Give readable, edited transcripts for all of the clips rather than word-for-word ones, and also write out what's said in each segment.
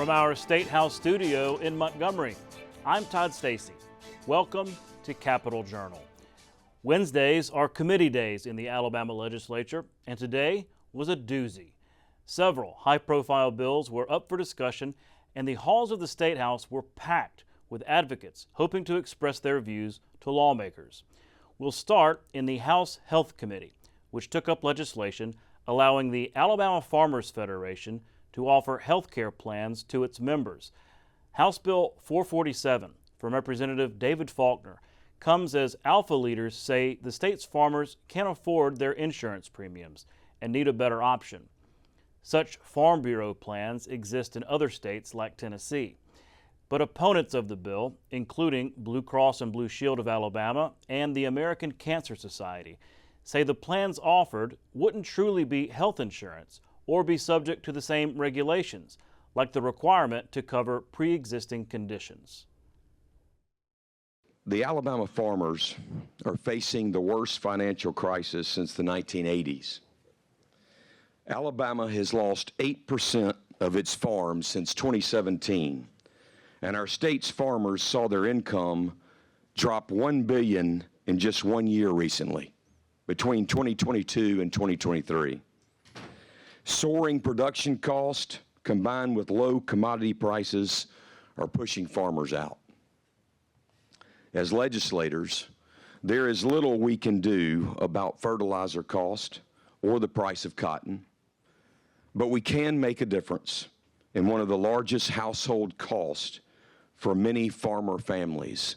From our State House studio in Montgomery, I'm Todd Stacy. Welcome to Capitol Journal. Wednesdays are committee days in the Alabama legislature, and today was a doozy. Several high-profile bills were up for discussion, and the halls of the State House were packed with advocates hoping to express their views to lawmakers. We'll start in the House Health Committee, which took up legislation allowing the Alabama Farmers Federation to offer health care plans to its members. House Bill 447 from Representative David Faulkner comes as Alpha leaders say the state's farmers can't afford their insurance premiums and need a better option. Such Farm Bureau plans exist in other states like Tennessee. But opponents of the bill, including Blue Cross and Blue Shield of Alabama and the American Cancer Society, say the plans offered wouldn't truly be health insurance or be subject to the same regulations, like the requirement to cover pre-existing conditions. The Alabama farmers are facing the worst financial crisis since the 1980s. Alabama has lost 8% of its farms since 2017, and our state's farmers saw their income drop $1 billion in just 1 year recently, between 2022 and 2023. Soaring production costs combined with low commodity prices are pushing farmers out. As legislators, there is little we can do about fertilizer cost or the price of cotton, but we can make a difference in one of the largest household costs for many farmer families: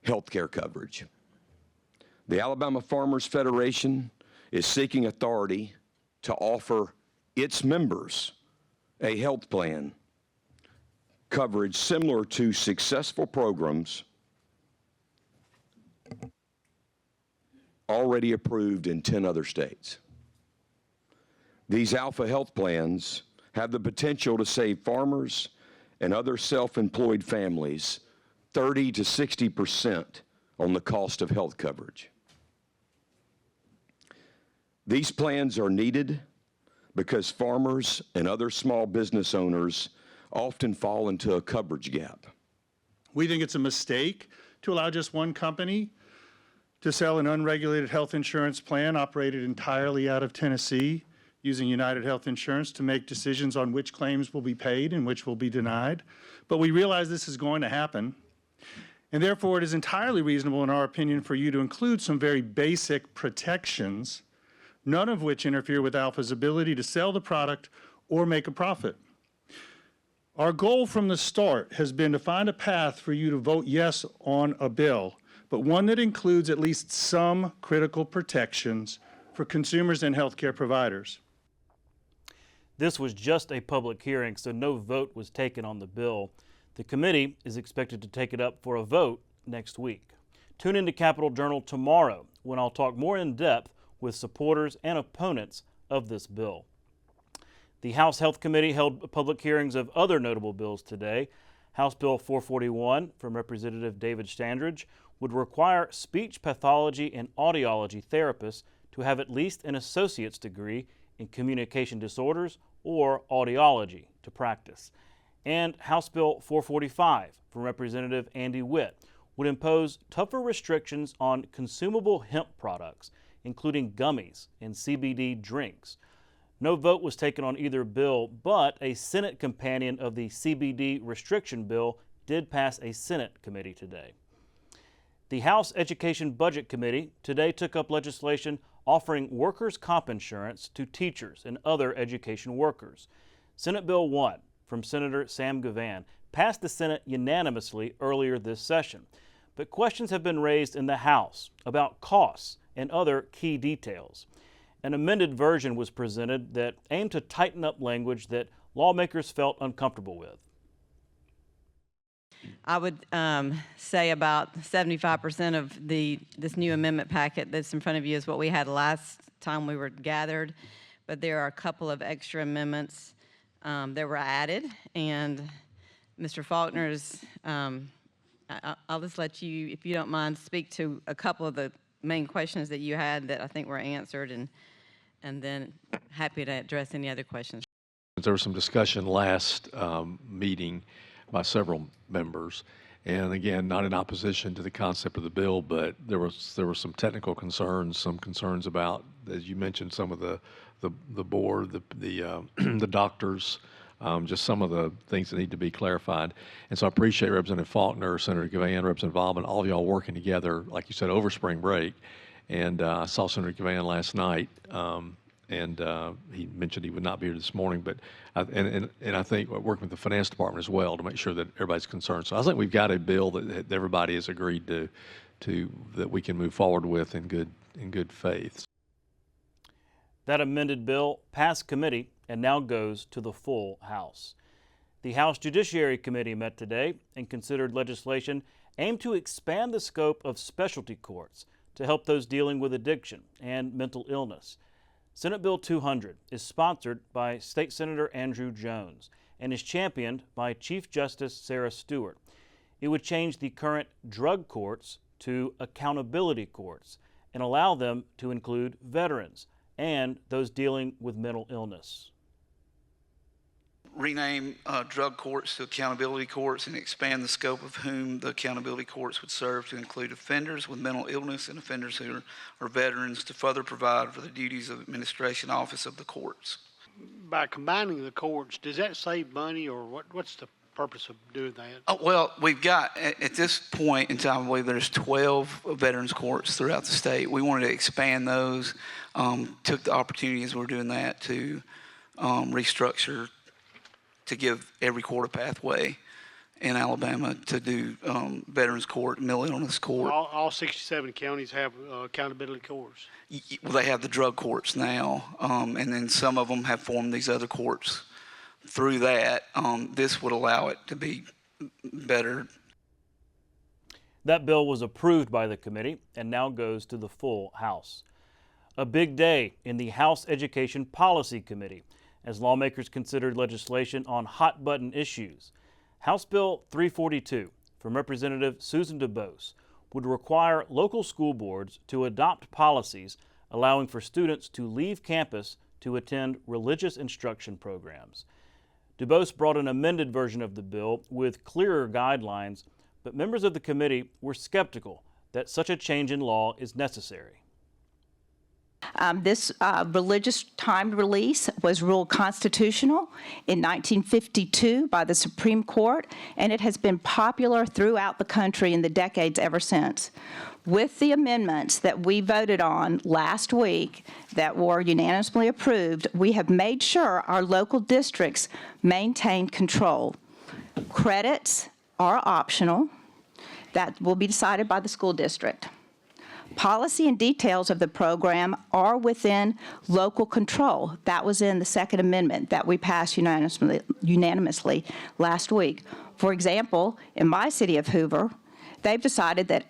health care coverage. The Alabama Farmers Federation is seeking authority to offer its members a health plan coverage similar to successful programs already approved in 10 other states. These Alpha health plans have the potential to save farmers and other self-employed families 30 to 60% on the cost of health coverage. These plans are needed because farmers and other small business owners often fall into a coverage gap. We think it's a mistake to allow just one company to sell an unregulated health insurance plan operated entirely out of Tennessee, using United Health Insurance to make decisions on which claims will be paid and which will be denied. But we realize this is going to happen, and therefore it is entirely reasonable, in our opinion, for you to include some very basic protections, none of which interfere with Alpha's ability to sell the product or make a profit. Our goal from the start has been to find a path for you to vote yes on a bill, but one that includes at least some critical protections for consumers and healthcare providers. This was just a public hearing, so no vote was taken on the bill. The committee is expected to take it up for a vote next week. Tune into Capitol Journal tomorrow when I'll talk more in depth with supporters and opponents of this bill. The House Health Committee held public hearings of other notable bills today. House Bill 441 from Representative David Standridge would require speech pathology and audiology therapists to have at least an associate's degree in communication disorders or audiology to practice. And House Bill 445 from Representative Andy Witt would impose tougher restrictions on consumable hemp products, including gummies and CBD drinks. No vote was taken on either bill, but a Senate companion of the CBD restriction bill did pass a Senate committee today. The House Education Budget Committee today took up legislation offering workers' comp insurance to teachers and other education workers. Senate Bill 1 from Senator Sam Govan passed the Senate unanimously earlier this session, but questions have been raised in the House about costs and other key details. An amended version was presented that aimed to tighten up language that lawmakers felt uncomfortable with. I would say about 75% of this new amendment packet that's in front of you is what we had last time we were gathered, but there are a couple of extra amendments that were added, and Mr. Faulkner's, I'll just let you, if you don't mind, speak to a couple of the main questions that you had that I think were answered, and then happy to address any other questions. There was some discussion last meeting by several members, and again, not in opposition to the concept of the bill, but there were some technical concerns, some concerns about, as you mentioned, some of the board, the doctors, just some of the things that need to be clarified. And so I appreciate Representative Faulkner, Senator Gavan, Representative Alban, all of y'all working together, like you said, over spring break. And I saw Senator Gavan last night. And he mentioned he would not be here this morning, but and I think we're working with the finance department as well to make sure that everybody's concerned. So I think we've got a bill that everybody has agreed to that we can move forward with in good faith. That amended bill passed committee and now goes to the full House. The House Judiciary Committee met today and considered legislation aimed to expand the scope of specialty courts to help those dealing with addiction and mental illness. Senate Bill 200 is sponsored by State Senator Andrew Jones and is championed by Chief Justice Sarah Stewart. It would change the current drug courts to accountability courts and allow them to include veterans and those dealing with mental illness. Rename drug courts to accountability courts and expand the scope of whom the accountability courts would serve to include offenders with mental illness and offenders who are veterans to further provide for the duties of administration office of the courts. By combining the courts, does that save money, or what's the purpose of doing that? Oh, well, we've got, at this point in time, I believe there's 12 veterans courts throughout the state. We wanted to expand those, took the opportunity as we're doing that to restructure to give every court a pathway in Alabama to do veterans court, mental illness court. All 67 counties have accountability courts. Well, they have the drug courts now, and then some of them have formed these other courts. Through that, this would allow it to be better. That bill was approved by the committee and now goes to the full House. A big day in the House Education Policy Committee as lawmakers considered legislation on hot-button issues. House Bill 342 from Representative Susan DuBose would require local school boards to adopt policies allowing for students to leave campus to attend religious instruction programs. DuBose brought an amended version of the bill with clearer guidelines, but members of the committee were skeptical that such a change in law is necessary. This religious timed release was ruled constitutional in 1952 by the Supreme Court, and it has been popular throughout the country in the decades ever since. With the amendments that we voted on last week that were unanimously approved, we have made sure our local districts maintain control. Credits are optional. That will be decided by the school district. Policy and details of the program are within local control. That was in the Second Amendment that we passed unanimously last week. For example, in my city of Hoover, they've decided that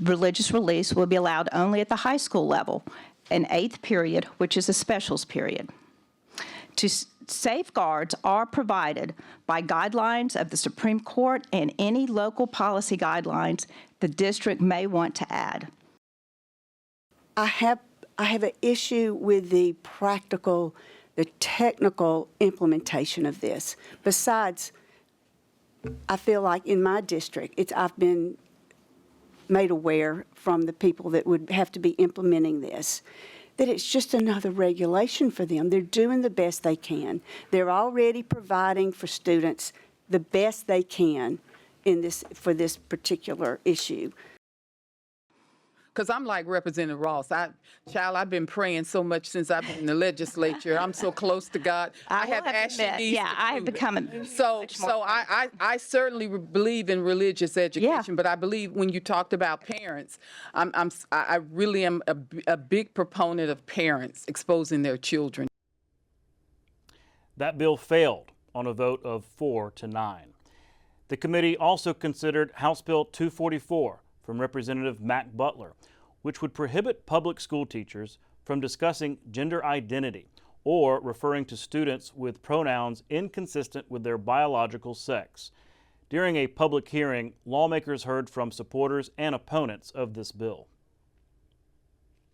religious release will be allowed only at the high school level, an 8th period, which is a specials period. Safeguards are provided by guidelines of the Supreme Court and any local policy guidelines the district may want to add. I have an issue with the technical implementation of this. Besides, I feel like in my district, I've been made aware from the people that would have to be implementing this, that it's just another regulation for them. They're doing the best they can. They're already providing for students the best they can for this particular issue. Because I'm like Representative Ross. I've been praying so much since I've been in the legislature. I'm so close to God. I have actually, I have become so I certainly believe in religious education, but I believe when you talked about parents, I really am a big proponent of parents exposing their children. That bill failed on a vote of 4-9. The committee also considered House Bill 244 from Representative Mac Butler, which would prohibit public school teachers from discussing gender identity or referring to students with pronouns inconsistent with their biological sex. During a public hearing, lawmakers heard from supporters and opponents of this bill.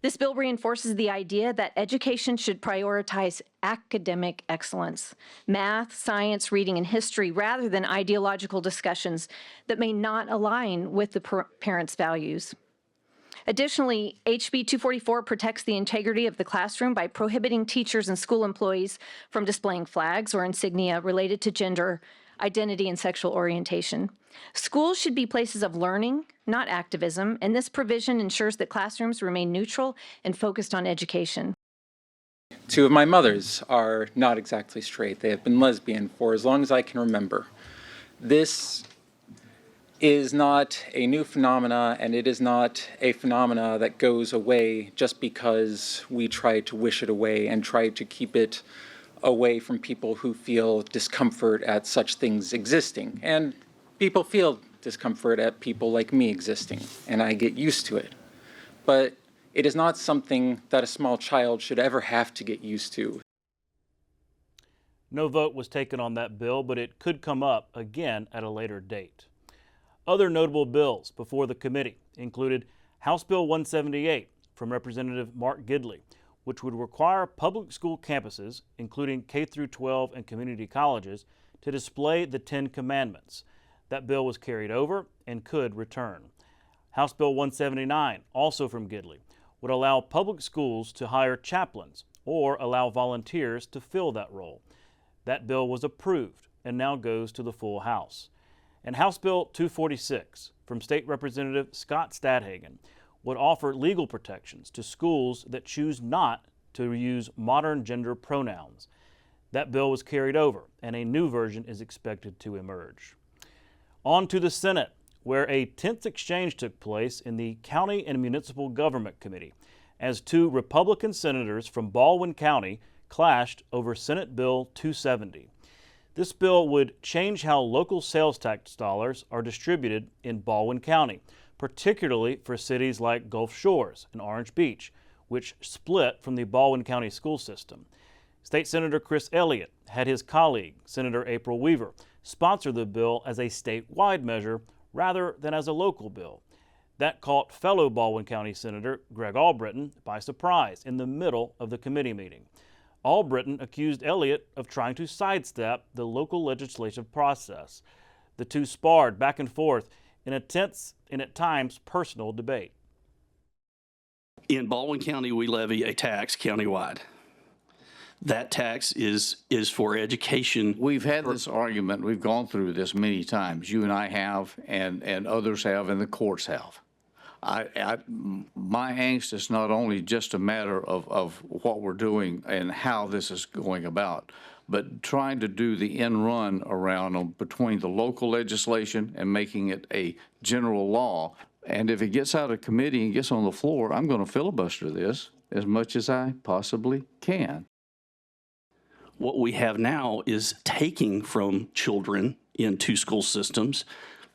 This bill reinforces the idea that education should prioritize academic excellence, math, science, reading, and history, rather than ideological discussions that may not align with the parents' values. Additionally, HB 244 protects the integrity of the classroom by prohibiting teachers and school employees from displaying flags or insignia related to gender, identity, and sexual orientation. Schools should be places of learning, not activism, and this provision ensures that classrooms remain neutral and focused on education. Two of my mothers are not exactly straight. They have been lesbian for as long as I can remember. This is not a new phenomena, and it is not a phenomena that goes away just because we try to wish it away and try to keep it away from people who feel discomfort at such things existing. And people feel discomfort at people like me existing, and I get used to it. But it is not something that a small child should ever have to get used to. No vote was taken on that bill, but it could come up again at a later date. Other notable bills before the committee included House Bill 178 from Representative Mark Gidley, which would require public school campuses, including K-12 and community colleges, to display the 10 Commandments. That bill was carried over and could return. House Bill 179, also from Gidley, would allow public schools to hire chaplains or allow volunteers to fill that role. That bill was approved and now goes to the full House. And House Bill 246 from State Representative Scott Stadhagen would offer legal protections to schools that choose not to use modern gender pronouns. That bill was carried over, and a new version is expected to emerge. On to the Senate, where a tense exchange took place in the County and Municipal Government Committee, as two Republican senators from Baldwin County clashed over Senate Bill 270. This bill would change how local sales tax dollars are distributed in Baldwin County, particularly for cities like Gulf Shores and Orange Beach, which split from the Baldwin County school system. State Senator Chris Elliott had his colleague, Senator April Weaver, sponsor the bill as a statewide measure rather than as a local bill. That caught fellow Baldwin County Senator Greg Albritton by surprise in the middle of the committee meeting. Albritton accused Elliott of trying to sidestep the local legislative process. The two sparred back and forth in a tense and at times personal debate. In Baldwin County, we levy a tax countywide. That tax is for education. We've had this argument. We've gone through this many times. You and I have, and others have, and the courts have. My angst is not only just a matter of what we're doing and how this is going about, but trying to do the end run around between the local legislation and making it a general law. And if it gets out of committee and gets on the floor, I'm going to filibuster this as much as I possibly can. What we have now is taking from children in two school systems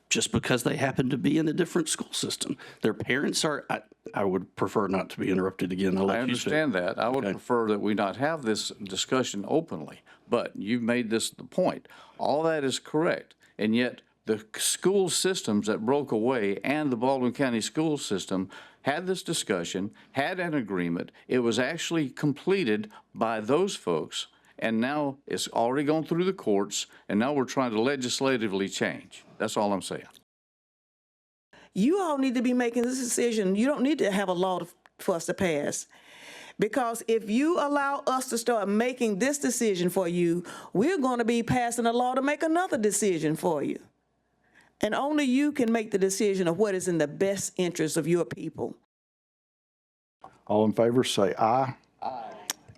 just because they happen to be in a different school system. Their parents are, I would prefer not to be interrupted again. I understand that. I would prefer that we not have this discussion openly, but you've made this the point. All that is correct, and yet the school systems that broke away and the Baldwin County school system had this discussion, had an agreement. It was actually completed by those folks, and now it's already gone through the courts, and now we're trying to legislatively change. That's all I'm saying. You all need to be making this decision. You don't need to have a law for us to pass. Because if you allow us to start making this decision for you, we're going to be passing a law to make another decision for you. And only you can make the decision of what is in the best interest of your people. All in favor, say aye. Aye.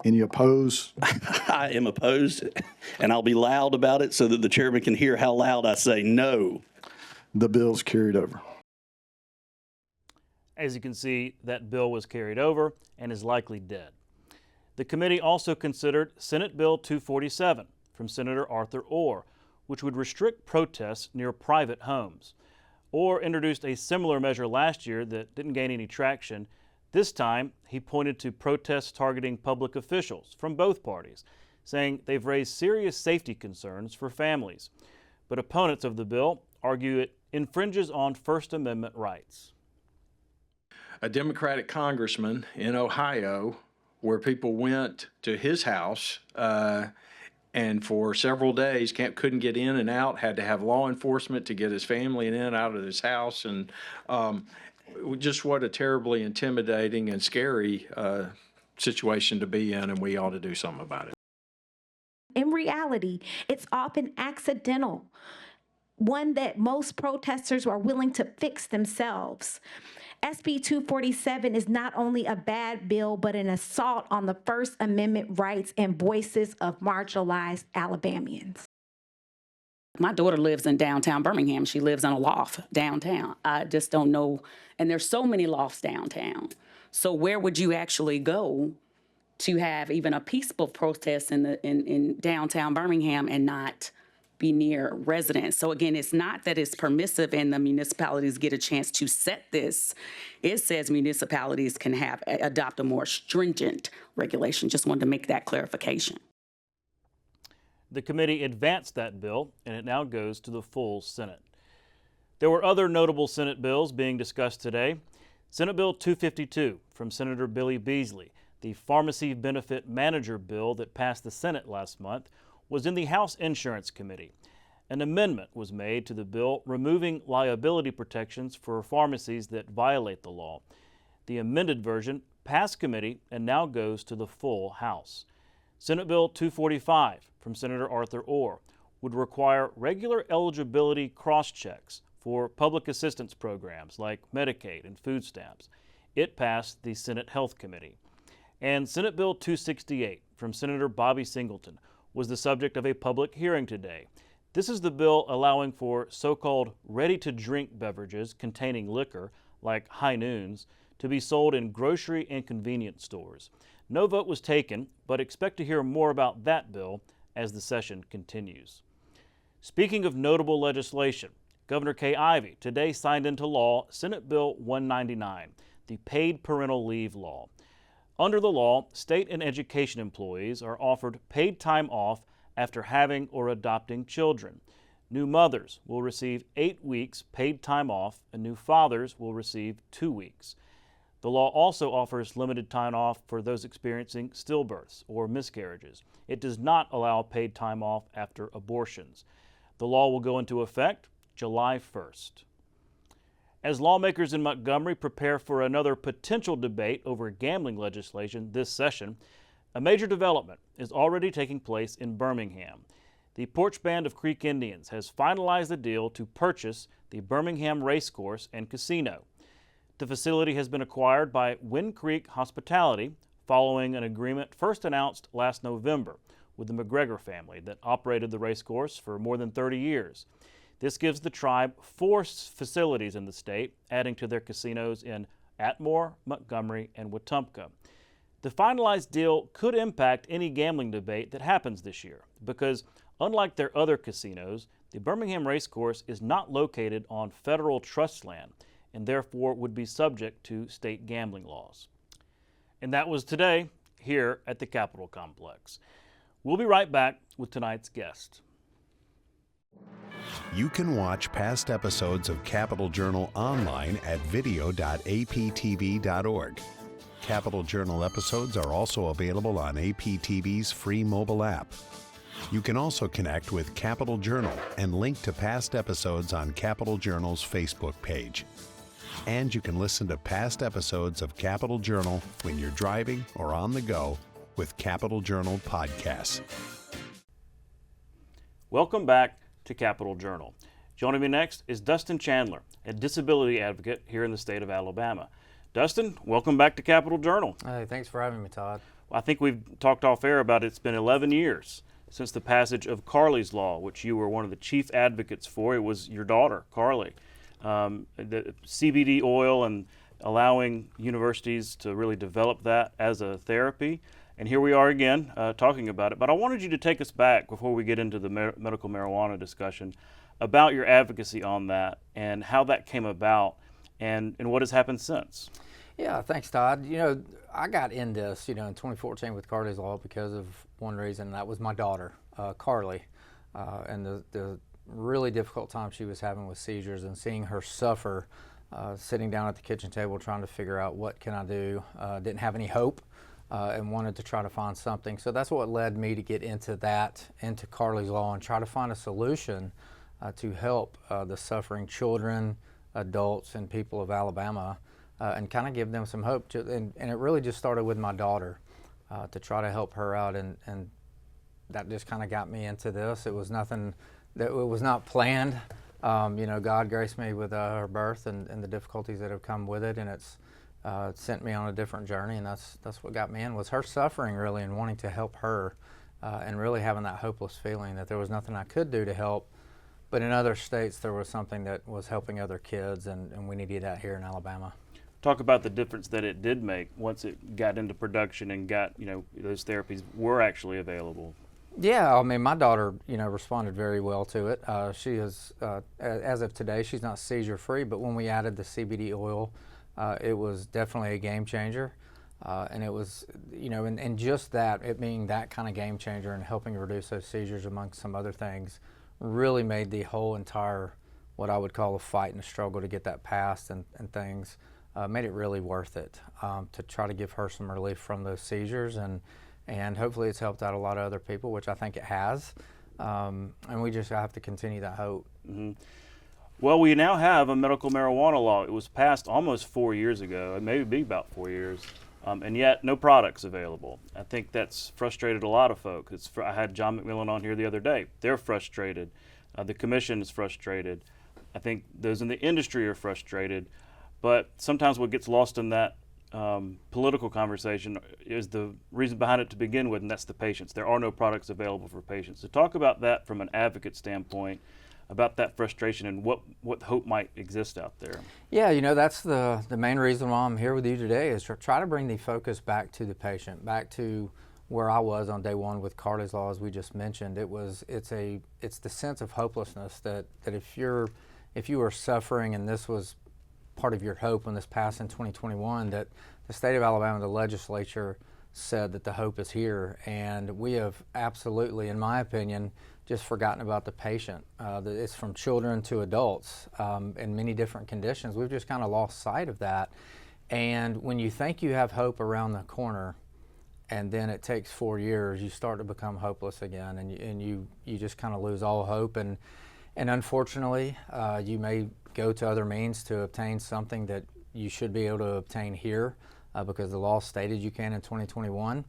Any opposed? I am opposed, and I'll be loud about it so that the chairman can hear how loud I say no. The bill's carried over. As you can see, that bill was carried over and is likely dead. The committee also considered Senate Bill 247 from Senator Arthur Orr, which would restrict protests near private homes. Orr introduced a similar measure last year that didn't gain any traction. This time, he pointed to protests targeting public officials from both parties, saying they've raised serious safety concerns for families. But opponents of the bill argue it infringes on First Amendment rights. a Democratic congressman in Ohio where people went to his house and for several days couldn't get in and out, had to have law enforcement to get his family in and out of his house. And just what a terribly intimidating and scary situation to be in, and we ought to do something about it. In reality, it's often accidental, one that most protesters are willing to fix themselves. SB 247 is not only a bad bill, but an assault on the First Amendment rights and voices of marginalized Alabamians. My daughter lives in downtown Birmingham. She lives in a loft downtown. I just don't know. And there's so many lofts downtown. So where would you actually go to have even a peaceful protest in downtown Birmingham and not be near residents? So again, it's not that it's permissive and the municipalities get a chance to set this. It says municipalities can adopt a more stringent regulation. Just wanted to make that clarification. The committee advanced that bill, and it now goes to the full Senate. There were other notable Senate bills being discussed today. Senate Bill 252 from Senator Billy Beasley, the Pharmacy Benefit Manager bill that passed the Senate last month, was in the House Insurance Committee. An amendment was made to the bill removing liability protections for pharmacies that violate the law. The amended version passed committee and now goes to the full House. Senate Bill 245 from Senator Arthur Orr would require regular eligibility cross-checks for public assistance programs like Medicaid and food stamps. It passed the Senate Health Committee. And Senate Bill 268 from Senator Bobby Singleton was the subject of a public hearing today. This is the bill allowing for so-called ready-to-drink beverages containing liquor, like High Noons, to be sold in grocery and convenience stores. No vote was taken, but expect to hear more about that bill as the session continues. Speaking of notable legislation, Governor Kay Ivey today signed into law Senate Bill 199, the Paid Parental Leave Law. Under the law, state and education employees are offered paid time off after having or adopting children. New mothers will receive 8 weeks paid time off, and new fathers will receive 2 weeks. The law also offers limited time off for those experiencing stillbirths or miscarriages. It does not allow paid time off after abortions. The law will go into effect July 1st. As lawmakers in Montgomery prepare for another potential debate over gambling legislation this session, a major development is already taking place in Birmingham. The Porch Band of Creek Indians has finalized a deal to purchase the Birmingham Racecourse and Casino. The facility has been acquired by Wind Creek Hospitality following an agreement first announced last November with the McGregor family that operated the racecourse for more than 30 years. This gives the tribe 4 facilities in the state, adding to their casinos in Atmore, Montgomery, and Wetumpka. The finalized deal could impact any gambling debate that happens this year because, unlike their other casinos, the Birmingham Racecourse is not located on federal trust land and therefore would be subject to state gambling laws. And that was today here at the Capitol Complex. We'll be right back with tonight's guest. You can watch past episodes of Capitol Journal online at video.aptv.org. Capitol Journal episodes are also available on APTV's free mobile app. You can also connect with Capitol Journal and link to past episodes on Capitol Journal's Facebook page. And you can listen to past episodes of Capitol Journal when you're driving or on the go with Capitol Journal podcasts. Welcome back to Capitol Journal. Joining me next is Dustin Chandler, a disability advocate here in the state of Alabama. Dustin, welcome back to Capitol Journal. Hey, thanks for having me, Todd. I think we've talked off air about it's been 11 years since the passage of Carly's Law, which you were one of the chief advocates for. It was your daughter, Carly. The CBD oil and allowing universities to really develop that as a therapy. And here we are again talking about it. But I wanted you to take us back before we get into the medical marijuana discussion about your advocacy on that and how that came about and what has happened since. Yeah, thanks, Todd. You know, I got in this, in 2014 with Carly's Law because of one reason, and that was my daughter, Carly, and the really difficult time she was having with seizures and seeing her suffer sitting down at the kitchen table trying to figure out what can I do. Didn't have any hope and wanted to try to find something. So that's what led me to get into Carly's Law and try to find a solution to help the suffering children, adults, and people of Alabama and kind of give them some hope. And it really just started with my daughter to try to help her out, and that just kind of got me into this. It was nothing that it was not planned. God graced me with her birth and the difficulties that have come with it, and it's sent me on a different journey, and that's what got me in, was her suffering really and wanting to help her and really having that hopeless feeling that there was nothing I could do to help. But in other states, there was something that was helping other kids, and we needed that here in Alabama. Talk about the difference that it did make once it got into production and got, those therapies were actually available. Yeah, I mean, my daughter, responded very well to it. She is, as of today, she's not seizure-free, but when we added the CBD oil, it was definitely a game changer. And it was, and just that, it being that kind of game changer and helping reduce those seizures amongst some other things, really made the whole entire, what I would call a fight and a struggle to get that passed and things, made it really worth it to try to give her some relief from those seizures. And hopefully it's helped out a lot of other people, which I think it has. And we just have to continue that hope. Mm-hmm. Well, we now have a medical marijuana law. It was passed almost 4 years ago, maybe about 4 years, and yet no products available. I think that's frustrated a lot of folks. I had John McMillan on here the other day. They're frustrated. The commission is frustrated. I think those in the industry are frustrated. But sometimes what gets lost in that political conversation is the reason behind it to begin with, and that's the patients. There are no products available for patients. So talk about that from an advocate standpoint, about that frustration and what hope might exist out there. Yeah, that's the main reason why I'm here with you today, is to try to bring the focus back to the patient, back to where I was on day one with Carly's Law, as we just mentioned. It's the sense of hopelessness that if you were suffering and this was part of your hope when this passed in 2021, that the state of Alabama, the legislature, said that the hope is here. And we have absolutely, in my opinion, just forgotten about the patient. It's from children to adults in many different conditions. We've just kind of lost sight of that. And when you think you have hope around the corner, and then it takes 4 years, you start to become hopeless again, and you just kind of lose all hope. And unfortunately, you may go to other means to obtain something that you should be able to obtain here because the law stated you can in 2021.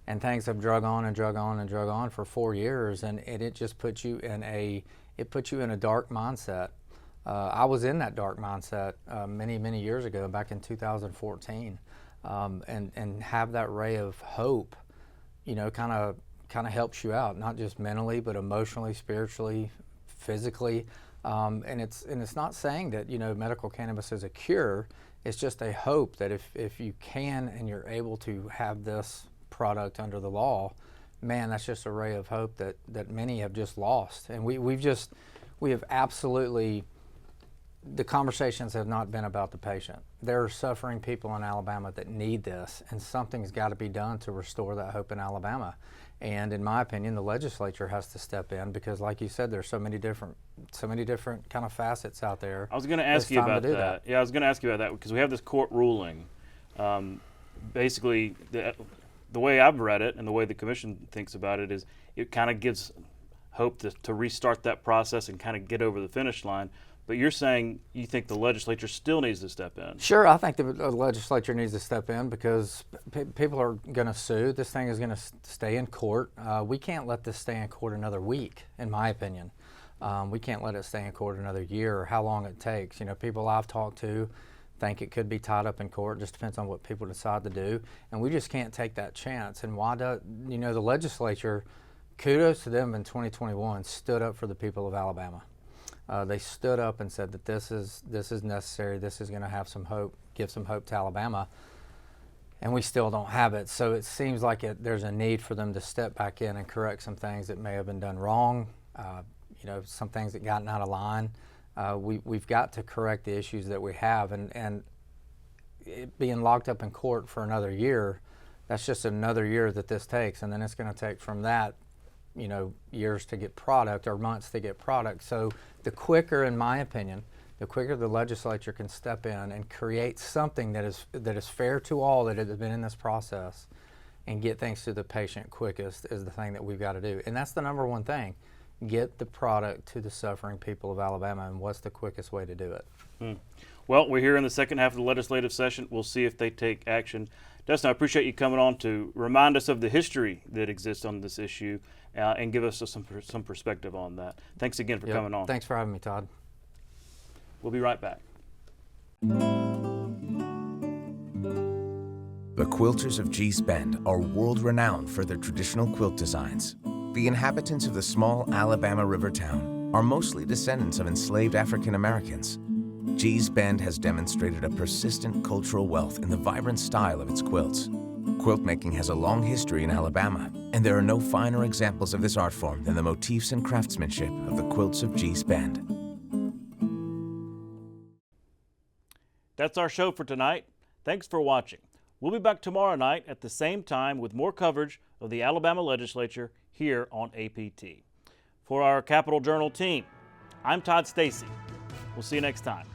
And things have drug on and drug on and drug on for 4 years, and it just puts you in a dark mindset. I was in that dark mindset many years ago, back in 2014, and have that ray of hope, kind of helps you out, not just mentally, but emotionally, spiritually, physically. And it's not saying that medical cannabis is a cure. It's just a hope that if you can and you're able to have this product under the law, man, that's just a ray of hope that many have just lost. And we have absolutely, the conversations have not been about the patient. There are suffering people in Alabama that need this, and something's got to be done to restore that hope in Alabama. And in my opinion, the legislature has to step in because, like you said, there's so many different kind of facets out there. I was going to ask you about that. Yeah, I was going to ask you about that because we have this court ruling. Basically, the way I've read it and the way the commission thinks about it is it kind of gives hope to restart that process and kind of get over the finish line. But you're saying you think the legislature still needs to step in. Sure, I think the legislature needs to step in because people are going to sue. This thing is going to stay in court. We can't let this stay in court another week, in my opinion. We can't let it stay in court another year or how long it takes. People I've talked to think it could be tied up in court. It just depends on what people decide to do. And we just can't take that chance. And the legislature, kudos to them in 2021, stood up for the people of Alabama. They stood up and said that this is necessary. This is going to have some hope, give some hope to Alabama, and we still don't have it. So it seems like there's a need for them to step back in and correct some things that may have been done wrong. Some things that gotten out of line. We've got to correct the issues that we have, and it being locked up in court for another year, that's just another year that this takes, and then it's going to take from that years to get product or months to get product. So the quicker, in my opinion, the quicker the legislature can step in and create something that is fair to all that has been in this process and get things to the patient quickest is the thing that we've got to do. And that's the number one thing. Get the product to the suffering people of Alabama, and what's the quickest way to do it? Well, we're here in the second half of the legislative session. We'll see if they take action. Dustin, I appreciate you coming on to remind us of the history that exists on this issue and give us some perspective on that. Thanks again for coming on. Thanks for having me, Todd. We'll be right back. The quilters of Gee's Bend are world-renowned for their traditional quilt designs. The inhabitants of the small Alabama river town are mostly descendants of enslaved African Americans. Gee's Bend has demonstrated a persistent cultural wealth in the vibrant style of its quilts. Quilt making has a long history in Alabama, and there are no finer examples of this art form than the motifs and craftsmanship of the quilts of Gee's Bend. That's our show for tonight. Thanks for watching. We'll be back tomorrow night at the same time with more coverage of the Alabama legislature here on APT. For our Capitol Journal team, I'm Todd Stacy. We'll see you next time.